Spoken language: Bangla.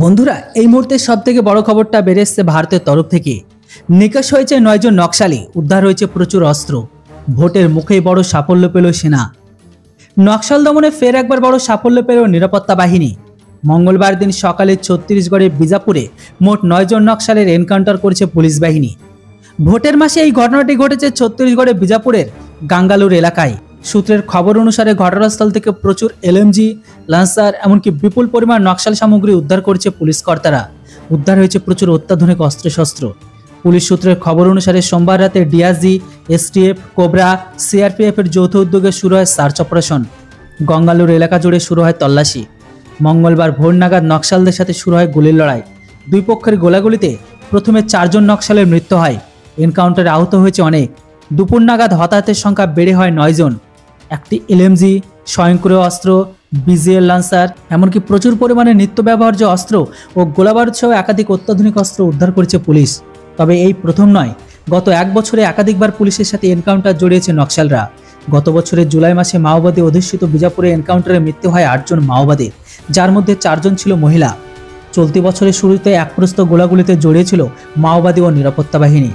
বন্ধুরা, এই মুহূর্তে সবথেকে বড় খবরটা বের এসেছে ভারতের তরফ থেকে। নিকাশ হয়েছে 9 জন নকশালি, উদ্ধার হয়েছে প্রচুর অস্ত্র। ভোটের মুখেই বড় সাফল্য পেল সেনা। নকশাল দমনে ফের একবার বড় সাফল্য পেল নিরাপত্তা বাহিনী। মঙ্গলবার দিন সকালে ছত্তিশগড়ের বিজাপুরে মোট 9 জন নকশালের এনকাউন্টার করেছে পুলিশ বাহিনী। ভোটের মাসে এই ঘটনাটি ঘটেছে ছত্তিশগড়ের বিজাপুরের গাঙ্গালুর এলাকায়। সূত্রের খবর অনুসারে ঘটনাস্থল থেকে প্রচুর এলএমজি, লান্সার এমনকি বিপুল পরিমাণ নকশাল সামগ্রী উদ্ধার করেছে পুলিশ কর্তারা। উদ্ধার হয়েছে প্রচুর অত্যাধুনিক অস্ত্রশস্ত্র। পুলিশ সূত্রের খবর অনুসারে সোমবার রাতে ডিআরজি, এসটিএফ, কোবরা, সিআরপিএফ এর যৌথ উদ্যোগে শুরু হয় সার্চ অপারেশন। গঙ্গালুর এলাকা জুড়ে শুরু হয় তল্লাশি। মঙ্গলবার ভোর নাগাদ নকশালদের সাথে শুরু হয় গুলির লড়াই। দুই পক্ষের গোলাগুলিতে প্রথমে 4 জন নকশালের মৃত্যু হয়। এনকাউন্টারে আহত হয়েছে অনেক। দুপুর নাগাদ হতাহতের সংখ্যা বেড়ে হয় 9 জন। একটি এলএমজি, স্বয়ংক্রিয় অস্ত্র, বিজিএল লান্সার এমনকি প্রচুর পরিমাণে নিত্য ব্যবহার্য অস্ত্র ও গোলাবারুদ সহ একাধিক অত্যাধুনিক অস্ত্র উদ্ধার করেছে পুলিশ। তবে এই প্রথম নয়, গত 1 বছরে একাধিকবার পুলিশের সাথে এনকাউন্টার জড়িয়েছে নকশালরা। গত বছরের জুলাই মাসে মাওবাদী অধিষ্ঠিত বিজাপুরে এনকাউন্টারে মৃত্যু হয় 8 জন মাওবাদীর, যার মধ্যে 4 জন ছিল মহিলা। চলতি বছরের শুরুতে একপ্রস্ত গোলাগুলিতে জড়িয়েছিল মাওবাদী ও নিরাপত্তা বাহিনী।